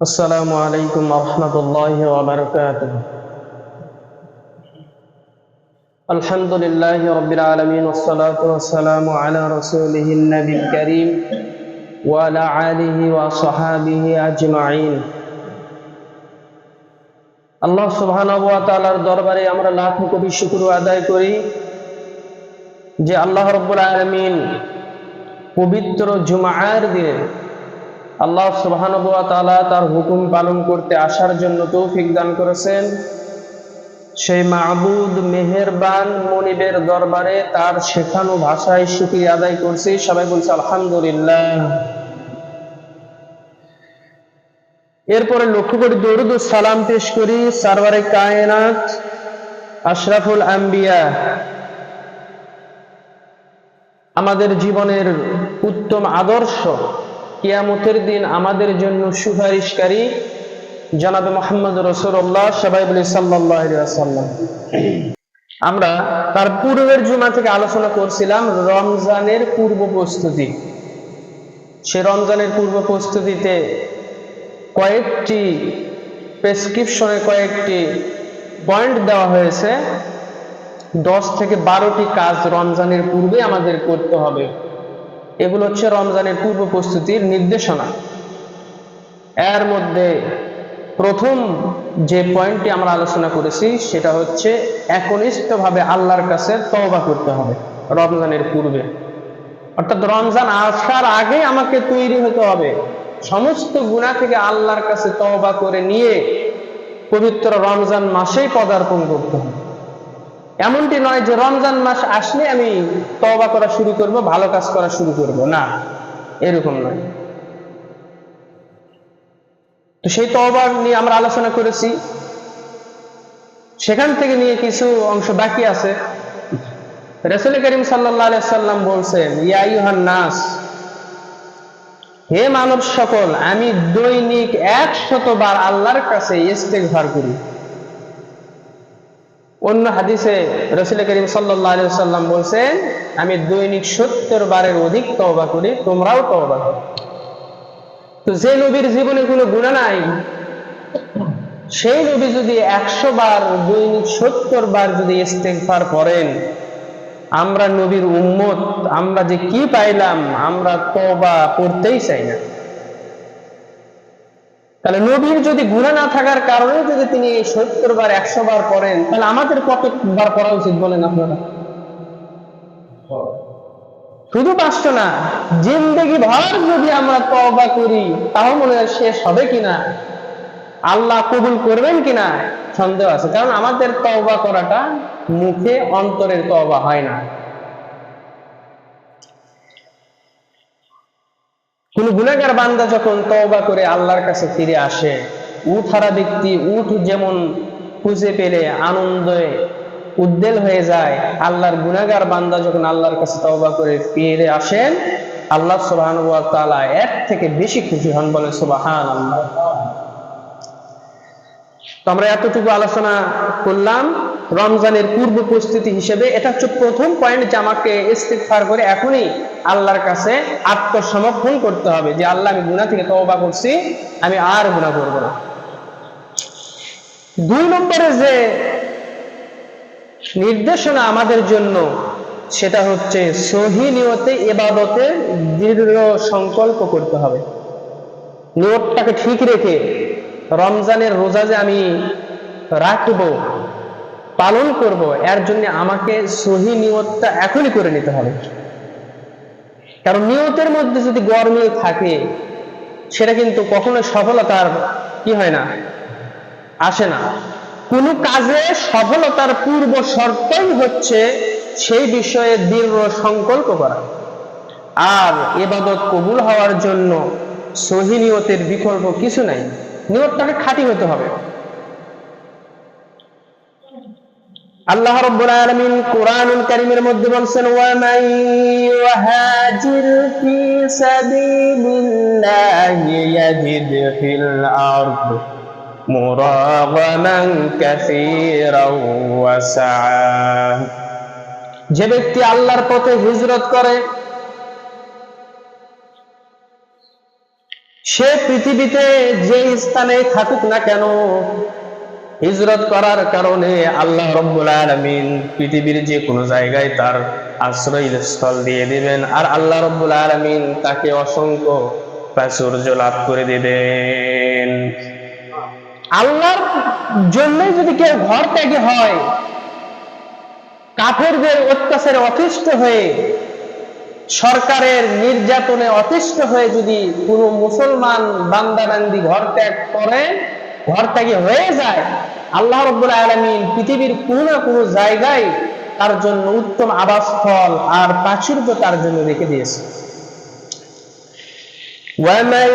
আসসালামু আলাইকুম ওয়া রাহমাতুল্লাহি ওয়া বারাকাতুহু। আলহামদুলিল্লাহি রাব্বিল আলামিন ওয়াসসালাতু ওয়াসসালামু আলা রাসূলিহিন নবিয়্যিল কারীম ওয়া আলা আলিহি ওয়া সাহবিহি আজমাইন। আল্লাহ সুবহানাহু ওয়া তাআলার দরবারে আমরা লাখো কোটি শুকর আদায় করি যে আল্লাহ রাব্বুল আলামিন পবিত্র জুমার দিনে আল্লাহ সুবহানাহু ওয়া তাআলা তার হুকুম পালন করতে আসার জন্য তৌফিক দান করেছেন। সেই মাবুদ মেহেরবান মনিবের দরবারে তার শেখানো ভাষায় শুকরিয়া আদায় করছি। সবাই বলছে আলহামদুলিল্লাহ। এরপরে লক্ষ্য করি দরুদ ও সালাম পেশ করি সারওয়ারে কায়নাত আশরাফুল আম্বিয়া, আমাদের জীবনের উত্তম আদর্শ, কিয়ামতের দিন আমাদের জন্য সুপারিশকারী জনাবে মুহাম্মদ রাসূলুল্লাহ, সবাই বলি সাল্লাল্লাহু আলাইহি ওয়াসাল্লাম। আমরা তার পূর্বের জুমা থেকে আলোচনা করছিলাম রমজানের পূর্ব প্রস্তুতি। সে রমজানের পূর্ব প্রস্তুতিতে কয়েকটি প্রেসক্রিপশনে কয়েকটি পয়েন্ট দেওয়া হয়েছে। 10 থেকে 12টি কাজ রমজানের পূর্বে আমাদের করতে হবে। এগুলো হচ্ছে রমজানের পূর্ব প্রস্তুতির নির্দেশনা। এর মধ্যে প্রথম যে পয়েন্টটি আমরা আলোচনা করেছি সেটা হচ্ছে একনিষ্ঠভাবে আল্লাহর কাছে তওবা করতে হবে রমজানের পূর্বে। অর্থাৎ রমজান আসার আগে আমাকে তৈরি হতে হবে, সমস্ত গুনাহ থেকে আল্লাহর কাছে তওবা করে নিয়ে পবিত্র রমজান মাসেই পদার্পণ করতে হবে। এমনটি নয় যে রমজান মাস আসলে আমি তওবা করা শুরু করব, ভালো কাজ করা শুরু করব, না, এরকম নয়। তো সেই তওবা নিয়ে আমরা আলোচনা করেছি। সেখান থেকে নিয়ে কিছু অংশ বাকি আছে। রাসূল করিম সাল্লাল্লাহু আলাইহি সাল্লাম বলছেন, ইয়া আইয়ুহান নাস, হে মানব সকল, আমি দৈনিক 100 বার আল্লাহর কাছে ইস্তেগফার করি। অন্য হাদিসে রাসূল করিম সাল্লাল্লাহু আলাইহি সাল্লাম বলছেন, আমি দৈনিক 70 বারের অধিক তওবা করি, তোমরাও তওবা করো। তো যে নবীর জীবনে কোনো গুনাহ নাই, সেই নবী যদি 100 বার দৈনিক 70 বার যদি ইস্তেগফার করেন, আমরা নবীর উম্মত, আমরা যে কি পাইলাম, আমরা তওবা করতেই চাই না। তাহলে নবীর যদি গুনাহ না থাকার কারণে যদি তিনি 70 বার 100 বার করেন, তাহলে আমাদের কতবার করা উচিত বলেন আপনারা? শুধু 500 না, জিন্দেগি ভর যদি আমরা তওবা করি তাও মনে হয় শেষ হবে কিনা, আল্লাহ কবুল করবেন কিনা সন্দেহ আছে। কারণ আমাদের তওবা করাটা মুখে, অন্তরের তওবা হয় না। কোন গুনাহগার বান্দা যখন তওবা করে আল্লাহর কাছে ফিরে আসে, উট হারা ব্যক্তি উট যেমন খুঁজে পেলে আনন্দে উদ্বেল হয়ে যায়, আল্লাহর গুনাহগার বান্দা যখন আল্লাহর কাছে তওবা করে ফিরে আসেন, আল্লাহ সুবহানাহু ওয়া তাআলা এর থেকে বেশি খুশি হন, বলে সুবহানাল্লাহ। তো আমরা এতটুকু আলোচনা করলাম রমজানের পূর্ব প্রস্তুতি হিসেবে। এটা হচ্ছে প্রথম পয়েন্ট, যে আমাকে ইস্তিগফার করে এখনই আল্লাহর কাছে আত্মসমর্পণ করতে হবে, যে আল্লাহ, আমি গুনাহ থেকে তওবা করছি, আমি আর গুনাহ করব না। 2 নম্বরে যে নির্দেশনা আমাদের জন্য, সেটা হচ্ছে সহি নিয়তে ইবাদতে দৃঢ় সংকল্প করতে হবে। নিয়তটাকে ঠিক রেখে রমজানের রোজা যে আমি রাখবো, পালন করব, এর জন্য আমাকে সহি নিয়তটা এখনই করে নিতে হবে। কারণ নিয়তের মধ্যে যদি গরমিল থাকে, সেটা কিন্তু কখনো সফলতার কি হয় না, আসে না। কোন কাজে সফলতার পূর্ব শর্তই হচ্ছে সেই বিষয়ে দৃঢ় সংকল্প করা। আর ইবাদত কবুল হওয়ার জন্য সহি নিয়তের বিকল্প কিছু নাই, নিয়তটাকে খাঁটি হতে হবে। আল্লাহ রাব্বুল আলামিন কোরআনুল কারীমের মধ্যে বলেন, ওয়া মান ইউহাজির ফি সাবিলিল্লাহি ইয়াজিদ ফিল আরদ মুরাগামান কাসীরাও ওয়া সাআ। যে ব্যক্তি আল্লাহর পথে হিজরত করে, সে পৃথিবীতে যে স্থানে থাকুক না কেন, হিজরত করার কারণে আল্লাহ রাব্বুল আলামিন পৃথিবীর যে কোনো জায়গায় তার আশ্রয়স্থল দিয়ে দিবেন, আর আল্লাহ রাব্বুল আলামিন তাকে অসংখ্য প্রাচুর্য লাভ করে দিবেন। আল্লাহর জন্যই যদি কেউ ঘর ত্যাগী হয়, কাফেরদের অত্যাচারে অতিষ্ঠ হয়ে, সরকারের নির্যাতনে অতিষ্ঠ হয়ে যদি কোনো মুসলমান বান্দা বান্দি ঘর ত্যাগ করে, ঘর ত্যাগী হয়ে যায়, আল্লাহ রাব্বুল আলামিন পৃথিবীর কোনো না কোনো জায়গায় তার জন্য উত্তম আবাসস্থল আর প্রাচুর্য তার জন্য রেখে দিয়েছে। وَمَنْ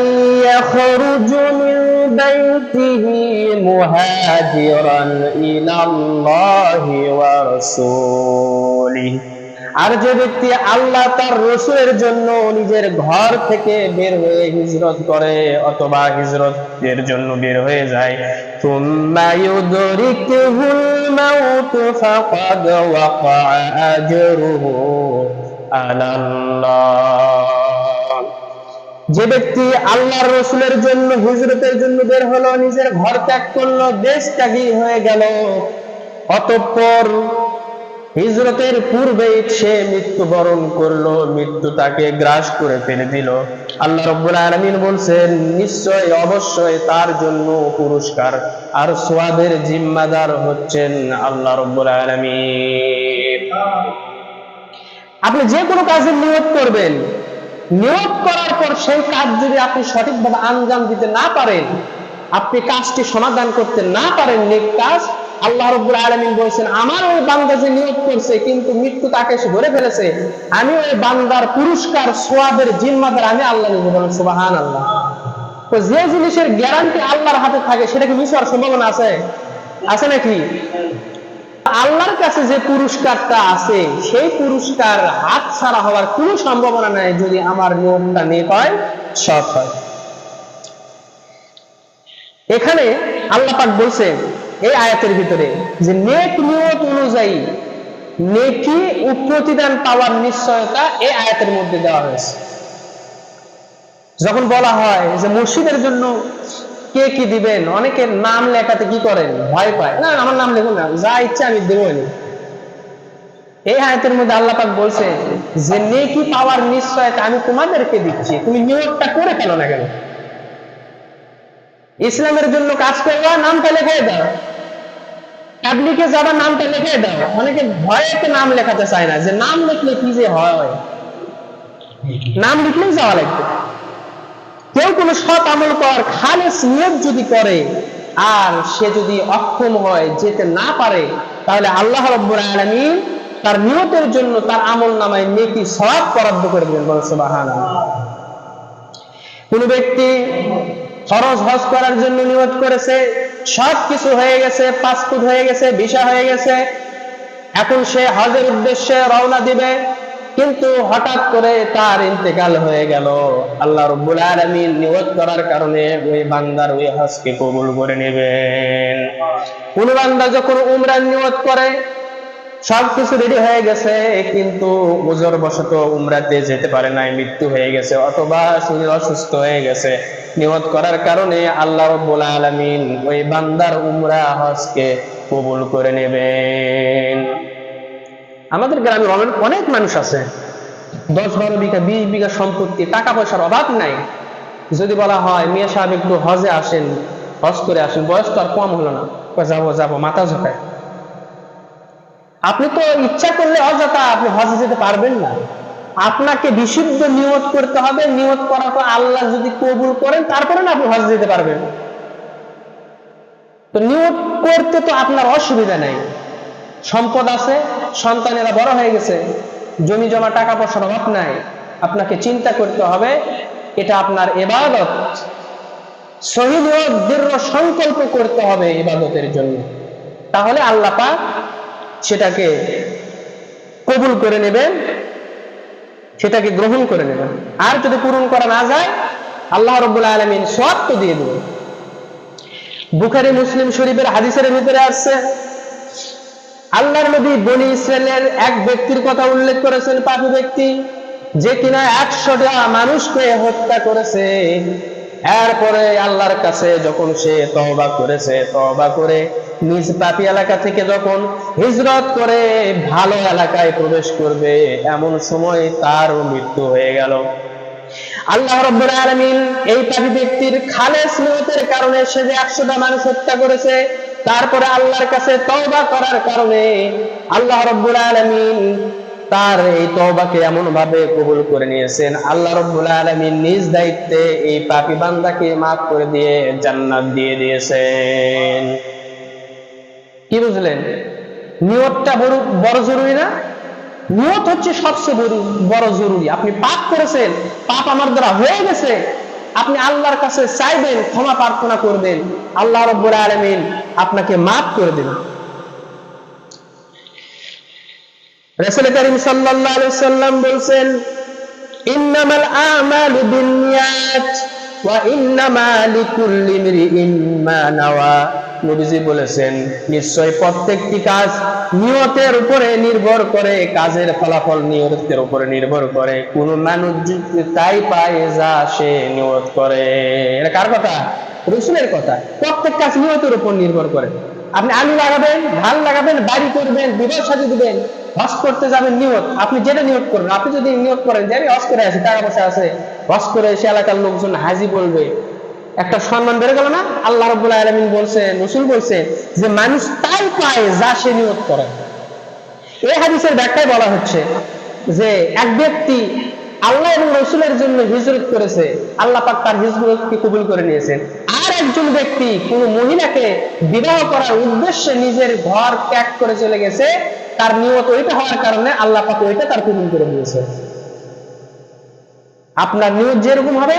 يَخْرُجُ مِنْ بَيْتِهِ مُهَاجِرًا إِلَى اللَّهِ وَرَسُولِهِ, আর যে ব্যক্তি আল্লাহ তার রাসূলের জন্য নিজের ঘর থেকে বের হয়ে হিজরত করে অথবা হিজরতের জন্য বের হয়ে যায়, থুম্মা ইউদরিকুহুল মাউত ফাকাদ ওয়াকা আজরুহু আলাল্লাহ। যে ব্যক্তি আল্লাহর রাসূলের জন্য হিজরতের জন্য বের হলো, নিজের ঘর ত্যাগ করলো, দেশ ত্যাগী হয়ে গেল, অতঃপর হিজরতের পূর্বেই সে মৃত্যুবরণ করলো, মৃত্যু তাকে গ্রাস করে ফেলে দিল, আল্লাহ রাব্বুল আলামিন বলছেন নিশ্চয় অবশ্যই তার জন্য পুরস্কার আর সওয়াবের জিম্মাদার হচ্ছেন আল্লাহ রাব্বুল আলামিন। আপনি যে কোনো কাজের নিয়ত করবেন, নিয়ত করার পর সেই কাজ যদি আপনি সঠিকভাবে আঞ্জাম দিতে না পারেন, আপনি কাজটি সমাধান করতে না পারেন, নেক কাজ, আল্লাহ রাব্বুল আলামিন বলেছেন আমার ওই বান্দা যে নিয়ত করছে কিন্তু মৃত্যু তাকে এসে ধরে ফেলেছে, আমি ওই বান্দার পুরস্কার সওয়াবের জিম্মাদার আমি আল্লাহ নিজে। বলেন সুবহানাল্লাহ। তো যে জিনিসের গ্যারান্টি আল্লাহর হাতে থাকে সেটা কি মিস হওয়ার সম্ভাবনা আছে? আছে নাকি? আল্লাহর কাছে যে পুরস্কারটা আছে সেই পুরস্কার হাতছাড়া হওয়ার কোনো সম্ভাবনা নাই যদি আমার নিয়মটা নেক হয়, সৎ হয়। এখানে আল্লাহ পাক বলছেন এই আয়াতের ভিতরে যে নেক নিয়ত অনুযায়ী নেকি ও প্রতিদান পাওয়ার নিশ্চয়তা এই আয়াতের মধ্যে দেওয়া হয়েছে। যখন বলা হয় যে মসজিদের জন্য কে কি দিবেন, অনেকের নাম লেখাতে কি করেন, ভয় পায়, না আমার নাম লিখুন না, যা ইচ্ছা আমি দেবই। এই আয়াতের মধ্যে আল্লাহ পাক বলছে যে নেকি পাওয়ার নিশ্চয়তা আমি তোমাদেরকে দিচ্ছি, তুমি নিয়তটা করে ফেলো না কেন। ইসলামের জন্য কাজ করবা, নামটা লিখে দাও, তাবলীগে যাবা, নামটা লিখে দাও। অনেকে ভয়েতে নাম লেখাতে চায় না, যে নাম লিখলে কি যে হয়, নাম লিখলেই যাওয়া লাগবে। কেউ কোনো সৎ আমল করার খালেস নিয়ত যদি করে আর সে যদি অক্ষম হয়, যেতে না পারে, তাহলে আল্লাহ রাব্বুল আলামিন তার নিয়তের জন্য তার আমল নামায় নেকি সওয়াব বরাদ্দ করে দিবেন। বলেন সুবহানাল্লাহ। কোন ব্যক্তি ফরজ হজ করার জন্য নিয়ত করেছে, সব কিছু হয়ে গেছে, পাসপোর্ট হয়ে গেছে, ভিসা হয়ে গেছে, এখন সে হজের উদ্দেশ্যে রওনা দিবে, কিন্তু হঠাৎ করে তার ইন্তেকাল হয়ে গেল। আল্লাহ রাব্বুল আলামিন নিয়ত করার কারণে ওই বান্দার ওই হজকে কবুল করে নেবেন। কোন বান্দা যখন উমরার নিয়ত করে, সবকিছু রেডি হয়ে গেছে, কিন্তু ওজর বশত উমরাতে যেতে পারে নাই, মৃত্যু হয়ে গেছে অথবা শরীর অসুস্থ হয়ে গেছে, নিয়ত করার কারণে আল্লাহ রাব্বুল আলামিন ওই বান্দার উমরা হজকে কবুল করে নেবেন। আমাদের গ্রামে অনেক মানুষ আছে 10-12 বিঘা 20 বিঘা সম্পত্তি, টাকা পয়সার অভাব নাই। যদি বলা হয় মিয়া সাহেব একটু হজে আসেন, হজ করে আসেন, বয়স তো আর কম হলো না, যাবো মাথা ঝোঁকায়। আপনি তো ইচ্ছা করলে অযথা আপনি হজে যেতে পারবেন না, আপনাকে বিশুদ্ধ নিয়ত করতে হবে। নিয়ত করার পর আল্লাহ যদি কবুল করেন তারপরে না আপনি হজে যেতে পারবেন। তো নিয়ত করতে তো আপনার অসুবিধা নাই, সম্পদ আছে, সন্তানেরা বড় হয়ে গেছে, জমি জমা টাকা পয়সার অভাব নাই, আপনাকে চিন্তা করতে হবে এটা আপনার ইবাদত, সহিহ নিয়ত দৃঢ় সংকল্প করতে হবে ইবাদতের জন্য, তাহলে আল্লাহ পাক সেটাকে কবুল করে নেবেন, সেটাকে গ্রহণ করে নেবেন। আর যদি পূরণ করা না যায় আল্লাহ রাব্বুল আলামিন সওয়াব তো দিয়ে দেবেন। বুখারী মুসলিম শরীফের হাদিসের ভিতরে আছে আল্লাহর নবী বনি ইসরাইলের এক ব্যক্তির কথা উল্লেখ করেছেন, পাপী ব্যক্তি, যে কিনা 100টা মানুষকে হত্যা করেছে। এরপরে আল্লাহর কাছে যখন সে তওবা করেছে, তওবা করে নিজ পাপী এলাকা থেকে যখন হিজরত করে ভালো এলাকায় প্রবেশ করবে, এমন সময় তার মৃত্যু হয়ে গেল। আল্লাহ রাব্বুল আলামিন এই পাপী ব্যক্তির খালেস নিয়তের কারণে, সে যে 100টা মানুষ হত্যা করেছে, তারপরে আল্লাহর কাছে তওবা করার কারণে আল্লাহ রাব্বুল আলামিন তার এই তওবাকে এমন ভাবে কবুল করে নিয়েছেন, আল্লাহ রাব্বুল আলামিন নিজ দায়িত্বে এই পাপী বান্দাকে maaf করে দিয়ে জান্নাত দিয়ে দিয়েছেন। কি বুঝলেন? নিয়তটা বড় জরুরি না? নিয়ত হচ্ছে সবচেয়ে বড় জরুরি। আপনি পাপ করেছেন, পাপ আমার দ্বারা হয়ে গেছে, আপনি আল্লাহর কাছে চাইবেন, ক্ষমা প্রার্থনা করবেন, আল্লাহ রাব্বুল আলামিন আপনাকে maaf করে দেবেন। রাসূল কারীম সাল্লাল্লাহু আলাইহি ওয়াসাল্লাম বলেন, ইন্নামাল আমালু বিন্নিয়াত ওয়া ইন্নামা লিকুল্লি ইমরিইন মা নাওয়া। নবীজি বলেছেন, নিশ্চয় প্রত্যেকটি কাজ নিয়তের উপরে নির্ভর করে, কাজের ফলাফল নিয়তের উপরে নির্ভর করে। কোন মানুষ তাই পায় যা সে নিয়ত করে। এটা কার কথা? রাসূলের কথা। প্রত্যেক কাজ নিয়তের উপর নির্ভর করে। আপনি আলু লাগাবেন, ধান লাগাবেন, বাড়ি করবেন, বিবাহ শাদী দিবেন, হজ করতে যাবেন, নিয়ত। আপনি যেটা নিয়ত করবেন, আপনি যদি নিয়ত করেন যে আমি হজ করে আসি, টাকা পয়সা আছে, হজ করে এসে এলাকার লোকজন হাজি বলবে, একটা সম্মান বেড়ে গেল না? আল্লাহ রাব্বুল আলামিন বলছেন, রাসূল বলছেন যে মানুষ তাই পায় যা সে নিয়ত করে। এই হাদিসের ব্যাখ্যায় বলা হচ্ছে যে এক ব্যক্তি আল্লাহ এবং রাসূলের জন্য হিজরত করেছে, আল্লাহ পাক তার হিজরতকে কবুল করে নিয়েছেন। আর একজন ব্যক্তি কোন মহিলাকে বিবাহ করার উদ্দেশ্যে নিজের ঘর ত্যাগ করে চলে গেছে, তার নিয়ত ওইটা হওয়ার কারণে আল্লাহ পাক ওইটা তার কবুল করে নিয়েছে। আপনার নিয়ত যেরকম হবে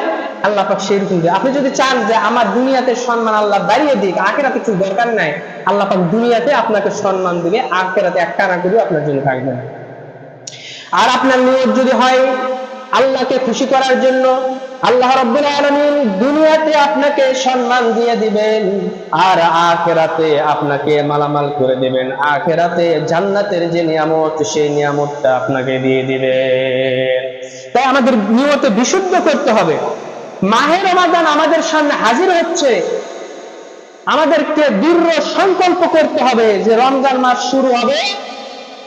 আল্লাহ পাক সেরকম দেয়। আপনি যদি চান যে আমার দুনিয়াতে সম্মান আল্লাহ বাড়িয়ে দিক, আখিরাতে কিছু দরকার নাই, আল্লাহ পাক দুনিয়াতে আপনাকে সম্মান দিবে, আখিরাতে একটা না করে আপনার জন্য থাকবে না। আর আপনার নিয়ত যদি হয় আল্লাহকে খুশি করার জন্য, আল্লাহ রাব্বুল আলামিন দুনিয়াতে আপনাকে সম্মান দিয়ে দিবেন, আর আখিরাতে আপনাকে মালামাল করে দিবেন। আখিরাতে জান্নাতের যে নিয়ামত, সেই নিয়ামতটা আপনাকে দিয়ে দিবেন। তাই আমাদের নিয়ত বিশুদ্ধ করতে হবে। মাহে রমাদান আমাদের সামনে হাজির হচ্ছে, আমাদেরকে দৃঢ় সংকল্প করতে হবে যে রমজান মাস শুরু হবে,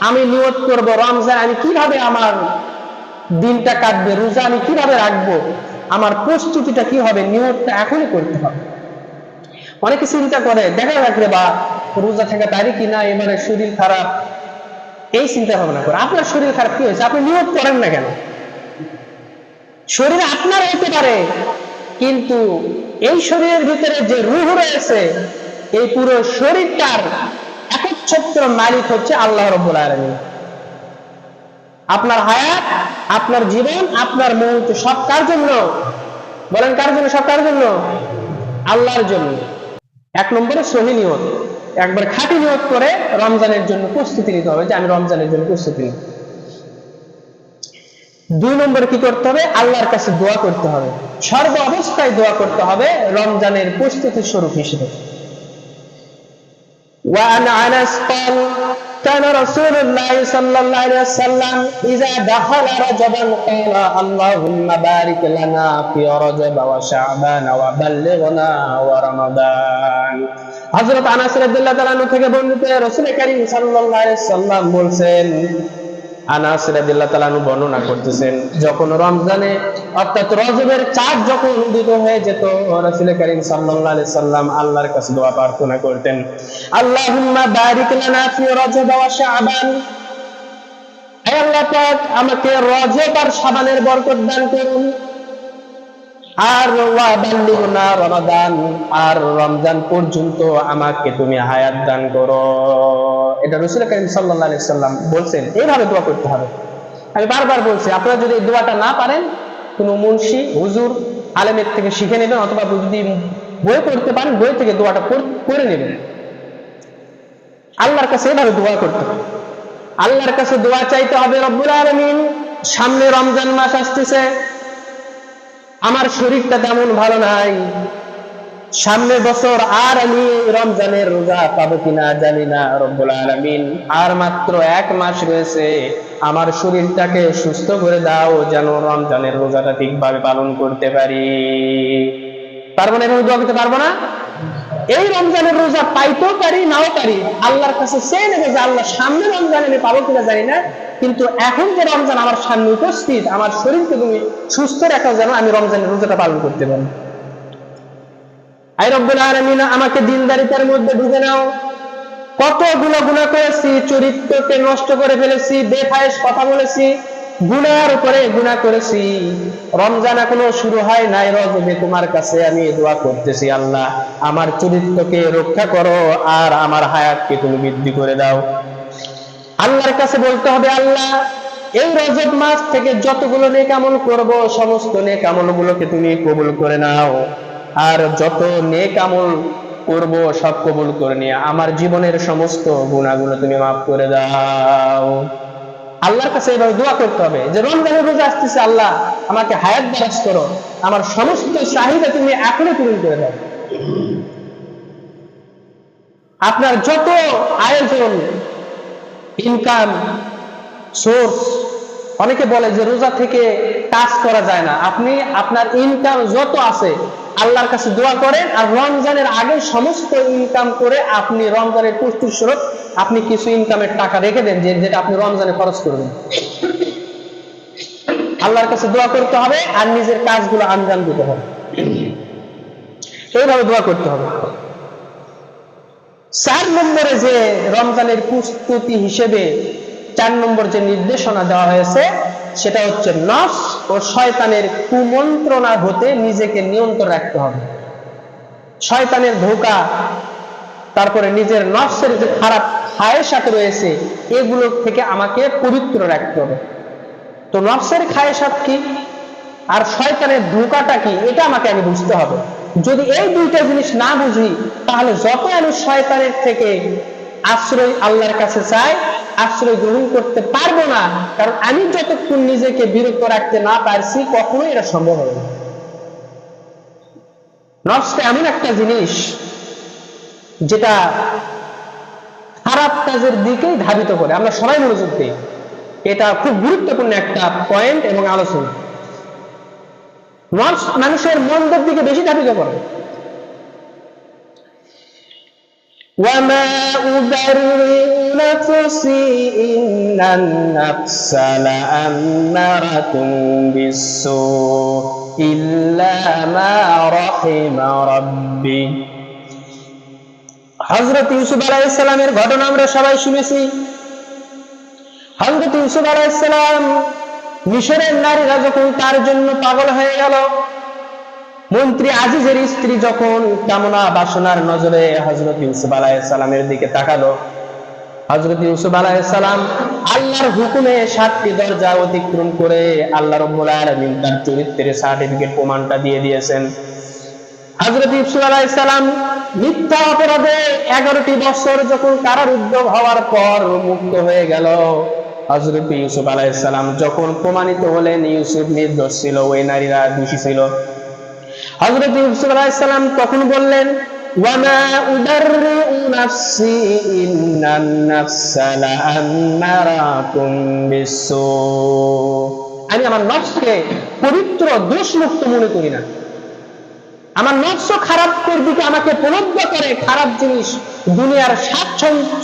আমি নিয়ত করব রমজান আমি কিভাবে আমার দিনটা কাটবে, রোজা আমি কিভাবে রাখবো, আমার প্রস্তুতিটা কি হবে, নিয়তটা এখনই করতে হবে। অনেকে চিন্তা করে দেখা রাখলে বা রোজা থাকা তারিখ কি না, এবারে শরীর খারাপ, এই চিন্তা ভাবনা করে। আপনার শরীর খারাপ কি হয়েছে? আপনি নিয়ত করেন না কেন? শরীর আপনার হতে পারে, কিন্তু এই শরীরের ভিতরে যে রূহ রয়েছে, এই পুরো শরীরটার একচ্ছত্র মালিক হচ্ছে আল্লাহ রাব্বুল আলামিন। আপনার হায়াত, আপনার জীবন, আপনার মৌত সব কার জন্য? বলেন কার জন্য? সব কার জন্য? আল্লাহর জন্য। এক নম্বরে সহি নিয়ত, একবার খাঁটি নিয়ত করে রমজানের জন্য প্রস্তুতি নিতে হবে যে আমি রমজানের জন্য প্রস্তুতি নিই। 2 নম্বরে কি করতে হবে? আল্লাহর কাছে দোয়া করতে হবে, সর্ব অবস্থায় দোয়া করতে হবে রমজানের প্রস্তুতি স্বরূপ হিসেবে। وعن أنس قال كان رسول الله صلى الله عليه وسلم إذا دخل رجبا قال اللهم بارك لنا في رجب وشعبان وبلغنا ورمضان। হযরত আনাস রাদিয়াল্লাহু তাআলা আনহু থেকে বর্ণিত, রাসূল কারীম সাল্লাল্লাহু আলাইহি ওয়াসাল্লাম বলেন, আনাস রাদিয়াল্লাহু তাআলা আনহু বর্ণনা করতেছেন, যখন রমজানে অর্থাৎ রজবের চাঁদ যখন উদিত হয়ে যেত, রাসূল কারীম সাল্লাল্লাহু আলাইহি সাল্লাম আল্লাহর কাছে দোয়া প্রার্থনা করতেন, আল্লাহুম্মা বারিক লানা ফি রজব ওয়া শাবান, হে আল্লাহ পাক আমাকে রজব আর শাবানের বরকত দান করুন, আর ওয়া বাল্লিগনা রমাদান, আর রমজান পর্যন্ত আমাকে তুমি হায়াত দান করো। এটা রাসূল কারীম সাল্লাল্লাহু আলাইহি সাল্লাম বলছেন, এইভাবে দোয়া করতে হবে। আমি বারবার বলছি, আপনারা যদি এই দোয়াটা না পারেন, কোনো মুন্সি হুজুর আলেমের থেকে শিখে নেবেন, অথবা যদি বই পড়তে পারেন বই থেকে দোয়াটা পড়ে নেবেন। আল্লাহর কাছে এইভাবে দোয়া করতে হবে। আল্লাহর কাছে দোয়া চাইতে হবে, রব্বুল আলামিন সামনে রমজান মাস আসতেছে, আমার শরীরটা তেমন ভালো নাই, সামনের বছর আর আমি রমজানের রোজা পাবো কিনা জানি না, রব্বুল আলামিন আর মাত্র 1 মাস রয়েছে, আমার শরীরটাকে সুস্থ করে দাও যেন রমজানের রোজাটা ঠিকভাবে পালন করতে পারি। পারবো না, এভাবে দোয়া করতে পারবো না। এই রমজানের রোজা পাইতেও পারি নাও পারি, আল্লাহর কাছে চেয়ে নেবে যে আল্লাহ সামনে রমজান আমি পাবো কিনা জানি না, কিন্তু এখন যে রমজান আমার সামনে উপস্থিত, আমার শরীরকে তুমি সুস্থ রাখো যেন আমি রমজানের রোজাটা পালন করতে পারি। আই রব্বুল আলামিন আমাকে দিনদারিতার মধ্যে ঢুকে নাও। কতগুলো গুনাহ করেছি, চরিত্রকে নষ্ট করে ফেলেছি, বেফায়েশ কথা বলেছি, গুনার উপরে গুনাহ করেছি। রমজান এখনো শুরু হয় নাই, রজবে তোমার কাছে আমি দোয়া করতেছি, আল্লাহ আমার চরিত্রকে রক্ষা করো আর আমার হায়াতকে তুমি বৃদ্ধি করে দাও। আল্লাহর কাছে বলতে হবে, আল্লাহ এই রজব মাস থেকে যতগুলো নেক আমল করব সমস্ত নেক আমলগুলোকে তুমি কবুল করে নাও, আর যত নেক আমল করব সব কবুল করে নিয়ে আমার জীবনের সমস্ত গুনাহগুলো তুমি মাফ করে দাও। আল্লাহর কাছে এভাবে দোয়া করতে হবে যে রমজানের রোজা আসতেছে, আল্লাহ আমাকে হায়াত দারাজ করো, আমার সমস্ত চাহিদা তুমি এখনই পূরণ করে দাও। আপনার যত আয়োজন, ইনকাম সোর্স, অনেকে বলে যে রোজা থেকে কাজ করা যায় না, আপনি আপনার ইনকাম যত আছে আল্লাহর কাছে দোয়া করেন, আর রমজানের আগে সমস্ত ইনকাম করে আপনি রমজানের প্রস্তুতি স্বরূপ আপনি কিছু ইনকামের টাকা রেখে দেন, যেটা আপনি রমজানে খরচ করবেন। আল্লাহর কাছে দোয়া করতে হবে আর নিজের কাজগুলো আঞ্জাম দিতে হবে, এইভাবে দোয়া করতে হবে। 4 নম্বরে যে রমজানের প্রস্তুতি হিসেবে 4 নম্বর যে নির্দেশনা দেওয়া হয়েছে সেটা হচ্ছে নফস ও শয়তানের কুমন্ত্রণা হতে নিজেকে নিয়ন্ত্রণ রাখতে হবে। শয়তানের ধোঁকা, তারপরে নিজের নফসের যে খারাপ খায়েশাত রয়েছে এগুলো থেকে আমাকে পবিত্র রাখতে হবে। তো নফসের খায়েশাত কি আর শয়তানের ধোঁকাটা কি এটা আমাকে আমি বুঝতে হবে। যদি এই দুইটা জিনিস না বুঝি তাহলে যত আমি শয়তানের থেকে আশ্রয় আল্লাহর কাছে চাই, আশ্রয় গ্রহণ করতে পারবো না, কারণ আমি যতক্ষণ নিজেকে বিরত রাখতে না পারছি কখনোই এটা সম্ভব হবে না। নফসটা এমন একটা জিনিস যেটা খারাপ কাজের দিকেই ধাবিত করে, আমরা সবাই মনোযোগ দিই, এটা খুব গুরুত্বপূর্ণ একটা পয়েন্ট এবং আলোচনা। নফস মানুষের মন্দের দিকে বেশি ধাবিত করে। وَمَا أُبَرِّئُ نَفْسِي إِنَّ النَّفْسَ لَأَمَّارَةٌ بِالسُّوءِ إِلَّا مَا رَحِمَ رَبِّي। হযরত ইউসুফ আলাইহিস সালামের ঘটনা আমরা সবাই শুনেছি। হযরত ইউসুফ আলাইহিস সালাম মিশরের নারীরা যখন তার জন্য পাগল হয়ে গেল, মন্ত্রী আজিজের স্ত্রী যখন কামনা বাসনার নজরে হযরত ইউসুফ আলাইহিস সালামের দিকে তাকালো, হযরত ইউসুফ আলাইহিস সালাম আল্লাহর হুকুমে 7টি দরজা অতিক্রম করে আল্লাহ রাব্বুল আলামিন তার চরিত্রের সার্টিফিকেট প্রমাণটা দিয়ে দিয়েছেন। হযরত ইউসুফ আলাইহিস সালাম মিথ্যা অপরাধে 11টি বছর যখন কারারুদ্ধ হওয়ার পর মুক্ত হয়ে গেল, হযরত ইউসুফ আলাইহিস সালাম যখন প্রমাণিত হলেন ইউসুফ নির্দোষ ছিল, ওই নারীরা দোষী ছিল, হযরত ইউসুফ আলাইহিস সালাম তখন বললেন, ওয়ামা উবাররিউ নাফসি ইন্নান নাফসা লাআম্মারাতুম বিসসু। আমি আমার নফসকে পবিত্র দোষমুক্ত মনে করি না। আমার নফস খারাপের দিকে আমাকে প্রলুব্ধ করে, খারাপ জিনিস, দুনিয়ার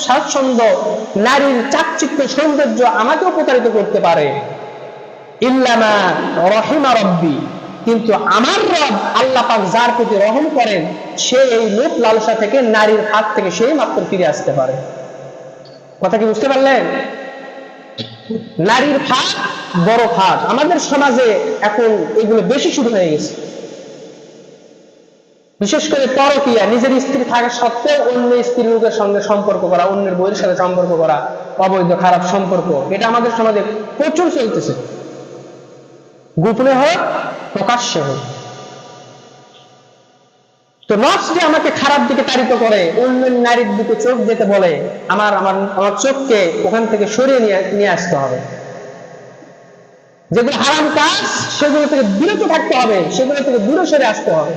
স্বাচ্ছন্দ্য, নারীর চাকচিক্য সৌন্দর্য আমাকেও প্রতারিত করতে পারে। ইল্লা মা রাহিমা রাব্বি, কিন্তু আমার রব আল্লাহ পাক যার প্রতি রহম করেন সে এই লোভ লালসা থেকে, নারীর হাত থেকে সেই মাত্র ফিরে আসতে পারে। কথা কি বুঝতে পারলেন? নারীর ফাঁদ বড় ফাঁদ, আমাদের সমাজে এখন এগুলো বেশি শুরু হয়ে গেছে। বিশেষ করে পরকীয়া, নিজের স্ত্রী থাকা সত্ত্বেও অন্য স্ত্রী লোকের সঙ্গে সম্পর্ক করা, অন্যের বইয়ের সাথে সম্পর্ক করা, অবৈধ খারাপ সম্পর্ক, এটা আমাদের সমাজে প্রচুর চলতেছে, গোপনে হোক প্রকাশ্যে হোক। তো নফসটি আমাকে খারাপ দিকে তাড়িত করে, অন্য নারীর দিকে চোখ যেতে বলে, আমার চোখকে ওখান থেকে সরিয়ে নিয়ে আসতে হবে। যেগুলো হারাম কাজ সেগুলো থেকে বিরত থাকতে হবে, সেগুলো থেকে দূরে সরে আসতে হবে।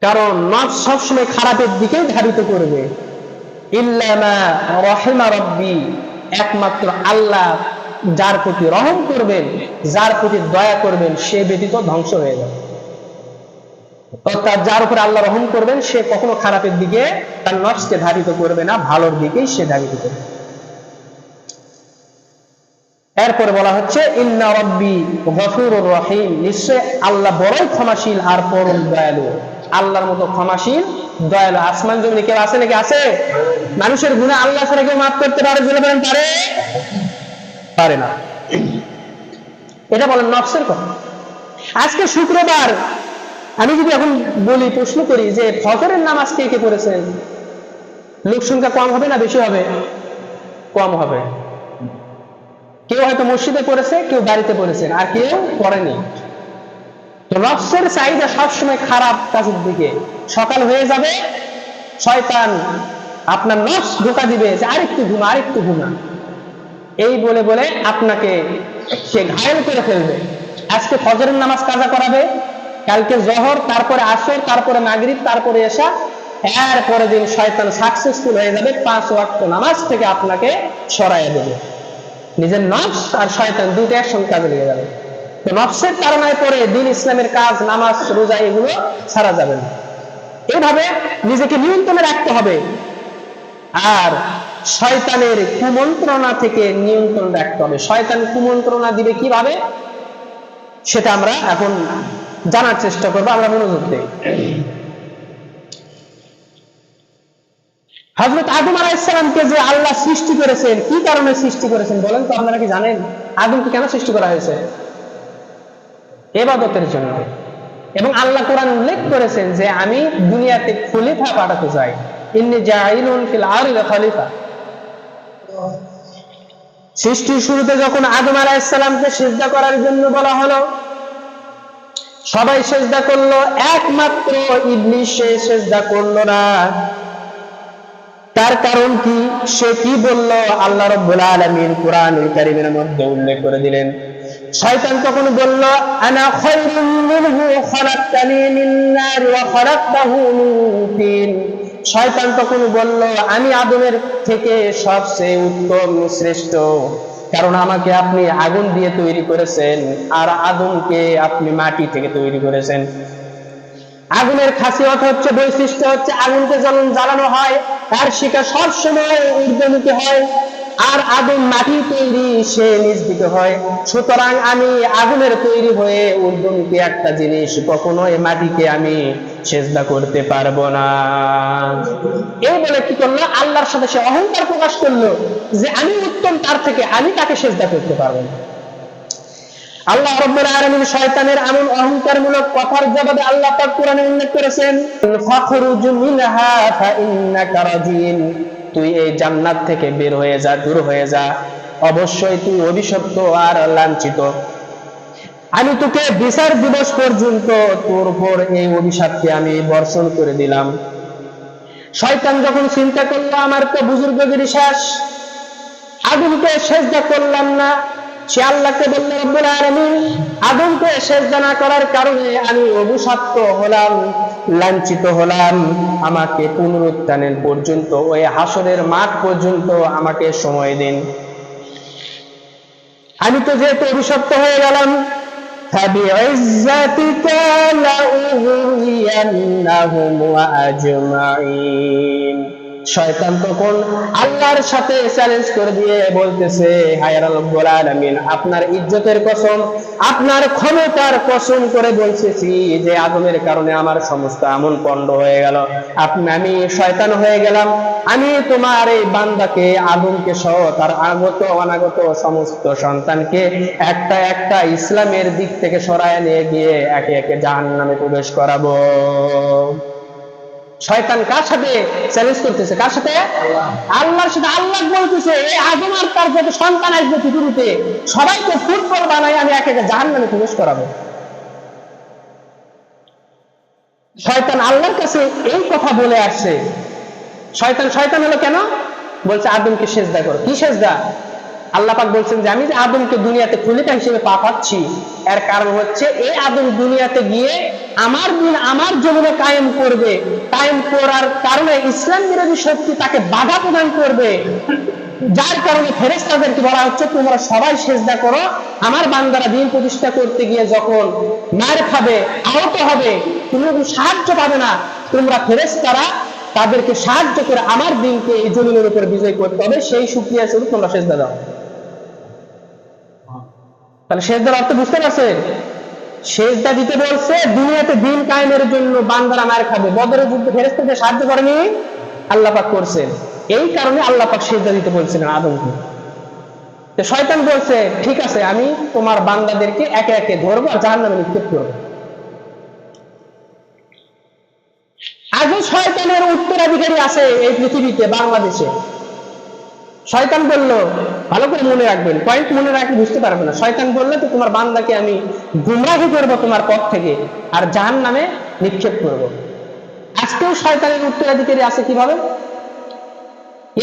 কারণ নফস সবসময় খারাপের দিকেই ধাবিত করবে। ইল্লা মা রাহিমা রাব্বি, একমাত্র আল্লাহ যার প্রতি রহম করবেন, যার প্রতি দয়া করবেন, সে ব্যতীত ধ্বংস হয়ে যাবে। অর্থাৎ যার উপর আল্লাহ রহম করবেন সে কখনো খারাপের দিকে তার নফসকে ধাবিত করবে না, ভালোর দিকেই সে ধাবিত করবে। এরপরে বলা হচ্ছে ইন্না রাব্বি গফুরুর রহিম, নিশ্চয় আল্লাহ বড়ই ক্ষমাশীল আর পরম দয়ালু। আল্লাহর মতো ক্ষমাশীল দয়ালু আসমান জমিনে কেউ আছে নাকি? আছে? মানুষের গুনাহ আল্লাহ ছাড়া কেউ মাফ করতে পারে? বলে বলেন পারে? পারে না। এটা বলেন নফসের কথা। আজকে শুক্রবার, আমি যদি এখন বলি, প্রশ্ন করি যে ফজরের নামাজ কে কে পড়েছেন, লোক সংখ্যা কম হবে না বেশি হবে? কম হবে। কেউ হয়তো মসজিদে পড়েছে, কেউ বাড়িতে পড়েছেন, আর কেউ পড়েনি। তো নফসের চাহিদা সবসময় খারাপ কাজের দিকে। সকাল হয়ে যাবে, শয়তান আপনার নফস ধোঁকা দিবে যে আরেকটু ঘুমা, আরেকটু ঘুমা, এই বলে বলে আপনাকে সে ঘায়েল করে ফেলবে। আজকে ফজরের নামাজ কাজা করাবে, কালকে জোহর, তারপরে আসর, তারপরে মাগরিব, তারপরে এশা, এরপরে দিন শয়তান সাকসেসফুল হয়ে যাবে, 5 ওয়াক্ত নামাজ থেকে আপনাকে সরাইয়া দেবে। নিজের নফস আর শয়তান দুটো একসঙ্গে কাজে লেগে যাবে। তো নফসের তাড়নায় পড়ে দিন ইসলামের কাজ, নামাজ, রোজা এগুলো ছাড়া যাবে না। এইভাবে নিজেকে নিয়ন্ত্রণে রাখতে হবে। আর শয়তানের কুমন্ত্রণা থেকে নিয়ন্ত্রণ রাখতে হবে। শয়তান কুমন্ত্রণা দিবে কিভাবে, সেটা আমরা এখন জানার চেষ্টা করবো। আমরা মনোযোগ দেই। হযরত আদম আলাইহিস সালামকে যে আল্লাহ সৃষ্টি করেছেন, কি কারণে সৃষ্টি করেছেন বলেন তো? আপনারা কি জানেন আদমকে কেন সৃষ্টি করা হয়েছে? ইবাদতের জন্য। এবং আল্লাহ কোরআন উল্লেখ করেছেন যে আমি দুনিয়াতে খলিফা পাঠাতে চাই, ইন্নী জাইলুন ফিল আরদি খলিফা। সৃষ্টির শুরুতে যখন আদম আলাইহিস সালামকে সিজদা করার জন্য বলা হলো, সবাই সিজদা করলো, একমাত্র ইবলিস সে সিজদা করলো না। তার কারণ কি? সে কি বলল? আল্লাহ রাব্বুল আলামিন কুরআনুল কারীমের মধ্যে উল্লেখ করে দিলেন। শয়তান তখন বলল, আনা খায়রুম মিনহু খালাকতানি মিন নার ওয়া খালাকতাহু মিন তিন। শয়তান তখন বলল, আমি আদমের থেকে সবচেয়ে উত্তম, শ্রেষ্ঠ, কারণ আমাকে আপনি আগুন দিয়ে তৈরি করেছেন আর আদমকে আপনি মাটি থেকে তৈরি করেছেন। আগুনের খাসিয়ত হচ্ছে, বৈশিষ্ট্য হচ্ছে, আগুনকে যখন জ্বালানো হয় তার শিখা সবসময় ঊর্ধ্বমুখী হয়, আর আগুন মাটির তৈরি, সে নিচ দিকে হয়। সুতরাং আমি আগুনের তৈরি হয়ে ঊর্ধ্বমুখী একটা জিনিস, কখনোই মাটিকে আমি সিজদা করতে পারবো না। এই বলে কি করলো? আল্লাহর সাথে সে অহংকার প্রকাশ করলো যে আমি উত্তম তার থেকে, আমি তাকে সিজদা করতে পারবো না। আল্লাহ রাব্বুল আলামিন শয়তানের এমন অহংকারমূলক কথার জবাবে আল্লাহ পাক কোরআনে উল্লেখ করেছেন, ফাখরুজ মিনহা ফাইন্নাকা রাজিম। তুই এই জান্নাত থেকে বের হয়ে যা, দূর হয়ে যা, অবশ্যই তুই অভিশপ্ত আর লাঞ্ছিত। আমি তোকে বিচার দিবস পর্যন্ত তোর উপর এই অভিশাপকে আমি বর্ষণ করে দিলাম। শয়তান যখন চিন্তা করলো আমার তো বুজুর্গগিরি শেষ, আদমকে সিজদা করলাম না, সে আল্লাহকে বলল, রব্বুল আলামিন আদমকে সিজদা না করার কারণে আমি অভিশপ্ত হলাম, লাঞ্ছিত হলাম। আমাকে পুনরুত্থানের পর্যন্ত, ওই হাসরের মাঠ পর্যন্ত আমাকে সময় দিন। আমি তো যেহেতু অভিশপ্ত হয়ে গেলাম, ফাবিইজ্জাতিকা লাউগওয়িয়ান্নাহুম ওয়া আজমাইন। শয়তান তখন আল্লাহর সাথে চ্যালেঞ্জ করে দিয়ে বলতেছে, হায় রব্বুল আলামিন, আপনার ইজ্জতের কসম, আপনার ক্ষমতার কসম করে বলতেছি যে আদমের কারণে আমার সমস্ত আমল পণ্ড হয়ে গেল, আমি শয়তান হয়ে গেলাম। আমি তোমার এই বান্দাকে, আদমকে সহ তার আগত অনাগত সমস্ত সন্তানকে একটা একটা ইসলামের দিক থেকে সরায় নিয়ে গিয়ে একে একে জাহান্নামে প্রবেশ করাবো। শয়তান কার সাথে চ্যালেঞ্জ করতেছে? কার সাথে? আল্লাহর সাথে। আল্লাহ বলতেছে, এই আদম আর তার যত সন্তান আসবে পৃথিবীতে সবাইকে ফুটবল বানাই আমি একে একে জাহান্নামে প্রবেশ করাবো। শয়তান আল্লাহর কাছে এই কথা বলে আসছে। শয়তান হলো কেন? বলছে আদমকে সিজদা করো। কি সিজদা? আল্লাহ পাক বলছেন যে আমি যে আদমকে দুনিয়াতে খলিফা হিসেবে পাঠাচ্ছি, এর কারণ হচ্ছে এই আদম দুনিয়াতে গিয়ে আমার দিন আমার জমিনে কায়েম করবে। কায়েম করার কারণে ইসলাম বিরোধী শক্তি তাকে বাধা প্রদান করবে। যার কারণে ফেরেশতাদেরকে বলা হচ্ছে তোমরা সবাই সিজদা করো। আমার বান্দারা দিন প্রতিষ্ঠা করতে গিয়ে যখন মার খাবে, আহত হবে, তোমরা সাহায্য পাবে না, তোমরা ফেরেশতারা তাদেরকে সাহায্য করে আমার দিনকে এই জমিনের উপর বিজয় করতে হবে, সেই শুকরিয়া স্বরূপ তোমরা সিজদা দাও। তাহলে সিজদার অর্থ বুঝতে পারছেন? সিজদা দিতে বলছে দুনিয়াতে দিন কায়েমের জন্য বান্দারা মার খাবে। বদরের যুদ্ধে ফেরেশতাদের সাহায্য করেনি, আল্লাহ পাক করছেন। এই কারণে আল্লাহ পাক সিজদা দিতে বলছিলেন আদমকে। তো শয়তান বলছে ঠিক আছে, আমি তোমার বান্দাদেরকে একে একে ধরবো আর জাহান্নামে নিক্ষেপ করবো। আজও শয়তানের উত্তরাধিকারী আছে এই পৃথিবীতে, বাংলাদেশে। শয়তান বলল, ভালো করে মনে রাখবেন, পয়েন্ট মনে রাখলে বুঝতে পারবে না। শয়তান বললো তো তোমার বান্দাকে আমি গুমরাহি করবো তোমার পথ থেকে আর জাহান্নামে নিক্ষেপ করব। আজকেও শয়তানের উত্তরাধিকারী আছে কিভাবে?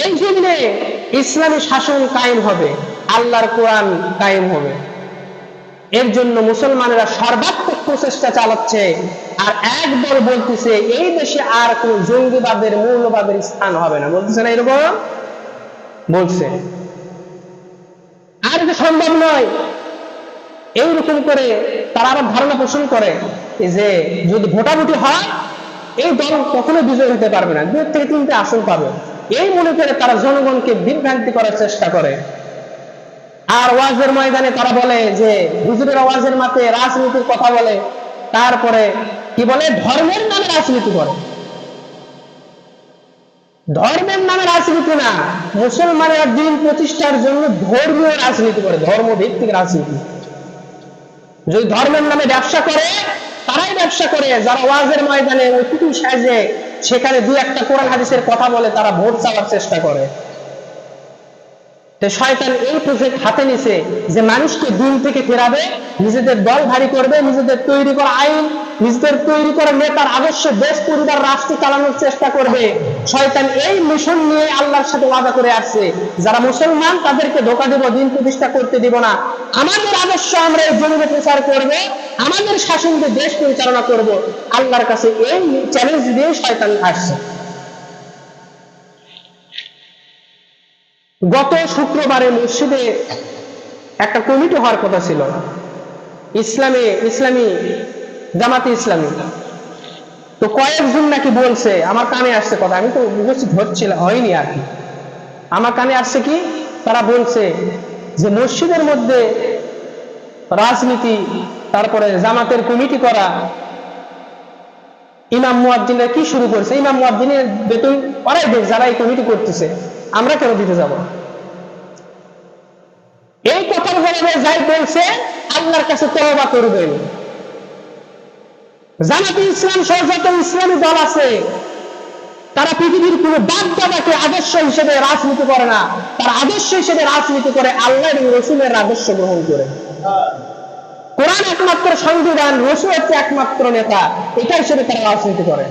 এই জমিনে ইসলামী শাসন কায়েম হবে, আল্লাহর কোরআন কায়েম হবে, এর জন্য মুসলমানেরা সর্বাত্মক প্রচেষ্টা চালাচ্ছে। আর একদল বলতেছে এই দেশে আর কোন জঙ্গিবাদের, মৌলবাদের স্থান হবে না, বলতেছে না এরকম বলছে। আর এটা সম্ভব নয়, এইরকম করে তারা আবার ধারণা পোষণ করে যে যদি ভোটাভুটি হয় এই দল কখনো বিজয় হতে পারবে না, 2 থেকে 3টে আসন পাবে, এই মনে করে তারা জনগণকে বিভ্রান্তি করার চেষ্টা করে। আর ওয়াজের ময়দানে তারা বলে যে হুজুরের ওয়াজের মাঠে রাজনীতির কথা বলে, তারপরে কি বলে ধর্মের নামে রাজনীতি করে। ধর্মের নামে রাজনীতি না, মুসলমানেরা দিন প্রতিষ্ঠার জন্য ধর্মীয় রাজনীতি করে, ধর্ম ভিত্তিক রাজনীতি। যদি ধর্মের নামে ব্যবসা করে তারাই ব্যবসা করে, যারা ওয়াজের ময়দানে অতিথি সাজে সেখানে 2-1টা কোরআন হাদিসের কথা বলে তারা ভোট চাওয়ার চেষ্টা করে। শয়তান এই প্রজেক্ট হাতে নিছে যে মানুষকে দিন থেকে ফেরাবে, নিজেদের দল ভারী করবে, নিজেদের তৈরি করা আইন, নিজেদের তৈরি করা নেতার আদর্শ দেশ পরিবার রাষ্ট্র চালানোর চেষ্টা করবে। শয়তান এই মিশন নিয়ে আল্লাহর সাথে ওয়াদা করে আসছে, যারা মুসলমান তাদেরকে ধোঁকা দেব, দিন প্রতিষ্ঠা করতে দিব না, আমাদের আদর্শ আমরা এই জমিনে প্রচার করব, আমাদের শাসনকে দেশ পরিচালনা করব। আল্লাহর কাছে এই চ্যালেঞ্জ দিয়ে শয়তান আসছে। গত শুক্রবারে মসজিদে একটা কমিটি হওয়ার কথা ছিল, ইসলামী জামাতে ইসলামী। তো কয়েকজন নাকি বলছে, আমার কানে আসছে কথা, আমি তো উপস্থিত হয়নি আর কি, আমার কানে আসছে কি তারা বলছে যে মসজিদের মধ্যে রাজনীতি, তারপরে জামাতের কমিটি করা, ইমাম মুয়াজ্জিনরা কি শুরু করছে, ইমাম মুয়াজ্জিনের বেতন ওরাই দেয় যারা এই কমিটি করতেছে, আমরা কেন দিতে যাব? এই কথার জবাবে যাই বলছে আল্লাহর কাছে তওবা করবেন। জামাতে ইসলাম সহ যত ইসলামী দল আছে তারা পৃথিবীর কোন বাপ দাদাকে আদর্শ হিসেবে রাজনীতি করে না, তারা আদর্শ হিসেবে রাজনীতি করে আল্লাহ এবং রসুলের আদর্শ গ্রহণ করে। কোরআন একমাত্র সংবিধান, রসুল হচ্ছে একমাত্র নেতা, এটা হিসেবে তারা রাজনীতি করে।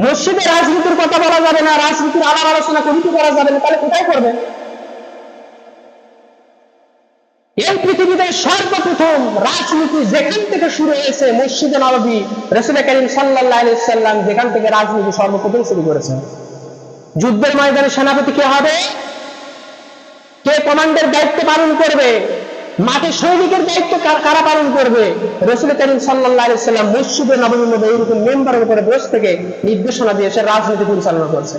মসজিদে রাজনীতির কথা বলা যাবে না, রাজনীতির আলাপ আলোচনা কমিটি করা যাবে না, তাহলে কোথায় করবে? এই পৃথিবীতে সর্বপ্রথম রাজনীতি যেখান থেকে শুরু হয়েছে মসজিদে নববী, রাসূল করিম সাল্লাল্লাহু আলাইহি ওয়াসাল্লাম যেখান থেকে রাজনীতি সর্বপ্রথম শুরু করেছেন। যুদ্ধের ময়দানে সেনাপতি কে হবে, কে কমান্ডের দায়িত্ব পালন করবে, মাঠে সৈনিকের দায়িত্ব কারা পালন করবে, রাসূল করিম সাল্লাল্লাহু আলাইহি ওয়াসাল্লাম মসজিদে নববীর মধ্যে এরকম মেম্বারের উপরে বসে থেকে নির্দেশনা দিয়ে সে রাজনীতি পরিচালনা করছে।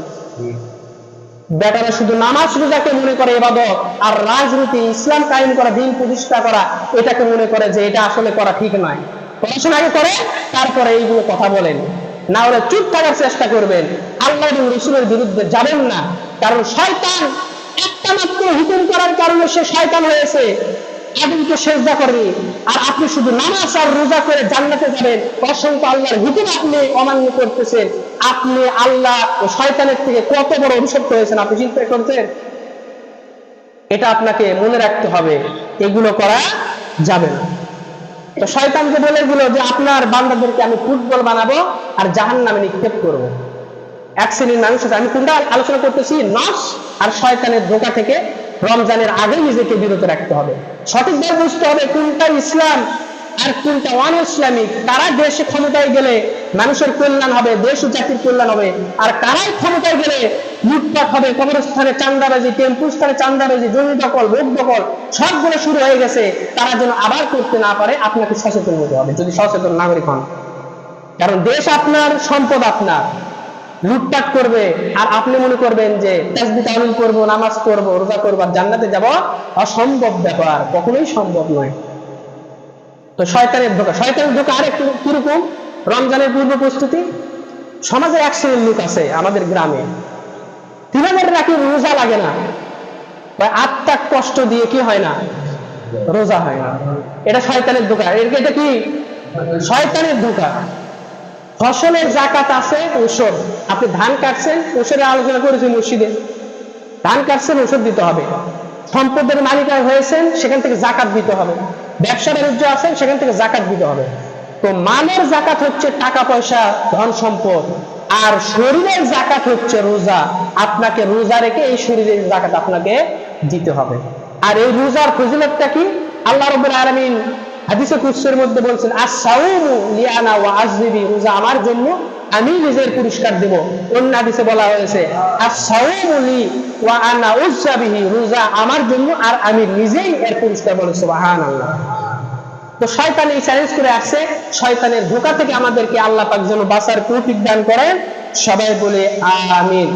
বেটারা শুধু নামাজ রোজাকে মনে করে ইবাদত, আর রাজনীতি, ইসলাম কায়েম করা, দিন প্রতিষ্ঠা করা এটাকে মনে করে যে এটা আসলে করা ঠিক নয়। পড়াশোনা আগে করে তারপরে এইগুলো কথা বলেন, না হলে চুপ থাকার চেষ্টা করবেন, আল্লাহ এবং রাসূলের বিরুদ্ধে যাবেন না। কারণ শয়তান একটা মাত্র হুকুম করার কারণে সে শয়তান হয়েছে, আদমকে সেজদা করেনি। আর আপনি শুধু নামাজ আর রোজা করে জান্নাতে যাবেন, অসংখ্য আল্লাহর হুকুম আপনি অমান্য করতেছেন, আপনি আল্লাহ ও শয়তানের থেকে কত বড় অভিশপ্ত হয়েছেন আপনি চিন্তা করছেন? এটা আপনাকে মনে রাখতে হবে, এগুলো করা যাবে না। তো শয়তানকে বলে দিল যে আপনার বান্দাদেরকে আমি ফুটবল বানাবো আর জাহান্নামে নিক্ষেপ করবো। এক শ্রেণীর মানুষ আছে, আমি কোনটা আলোচনা করতেছি, নফস আর শয়তানের ধোঁকা থেকে রমজানের আগে নিজেকে বিরত রাখতে হবে। সঠিকভাবে বুঝতে হবে কোনটা ইসলাম আর কোনটা অন ইসলামিক, কারা দেশে ক্ষমতায় গেলে মানুষের কল্যাণ হবে, দেশ ও জাতির কল্যাণ হবে, আর কারাই ক্ষমতায় গেলে লুটপাট হবে, কবরস্থানে চাঁদাবাজি, টেম্পু স্থানে চাঁদাবাজি, জমি দখল, ভোগ দখল সবগুলো শুরু হয়ে গেছে। তারা যেন আবার করতে না পারে আপনাকে সচেতন হতে হবে, যদি সচেতন নাগরিক হন। কারণ দেশ আপনার, সম্পদ আপনার। লুটপাট করবে আর আপনি মনে করবেন যে তাসবিহ তাহলিল করব, নামাজ করব, রোজা করব, জান্নাতে যাব, অসম্ভব ব্যাপার, কখনোই সম্ভব নয়। তো শয়তানের ধোঁকা, শয়তানের ধোঁকা আর একটু কিরকম? রমজানের পূর্ব প্রস্তুতি। সমাজে এক শ্রেণীর লোক আছে আমাদের গ্রামে, তিনাদের নাকি রোজা লাগে না, বা আত্মার কষ্ট দিয়ে কি হয় না, রোজা হয় না। এটা শয়তানের ধোঁকা। এটা কি? শয়তানের ধোঁকা। ফসলের জাকাত আছে, ঔষধ। আপনি ধান কাটছেন, ঔষধের আলোচনা করেছি মসজিদে। ধান কাটছেন, ঔষধ দিতে হবে। সম্পদের মালিক হয়েছেন, সেখান থেকে জাকাত দিতে হবে। ব্যবসা বাণিজ্য আছেন, সেখান থেকে জাকাত দিতে হবে। তো মালের জাকাত হচ্ছে টাকা পয়সা, ধন সম্পদ। আর শরীরের জাকাত হচ্ছে রোজা। আপনাকে রোজা রেখে এই শরীরের জাকাত আপনাকে দিতে হবে। আর এই রোজার ফজিলতটা কি? আল্লাহ রাব্বুল আলামিন হাদিসে কুদসির মধ্যে বলছেন, আস-সাওমু লিআনা ওয়া আযবি, রোজা আমার জন্য, আমি নিজের পুরস্কার দেব। অন্য হাদিসে বলা হয়েছে, আস-সাওমু লি ওয়া আনা উযবিহি, রোজা আমার জন্য আর আমি নিজেই এর পুরস্কার। বলে সুবহানাল্লাহ। তো শয়তান এই চ্যালেঞ্জ করে আসছে, শয়তানের ধোঁকা থেকে আমাদেরকে আল্লাহ পাক যেন বাঁচার তৌফিক দান করেন। সবাই বলে আমিন।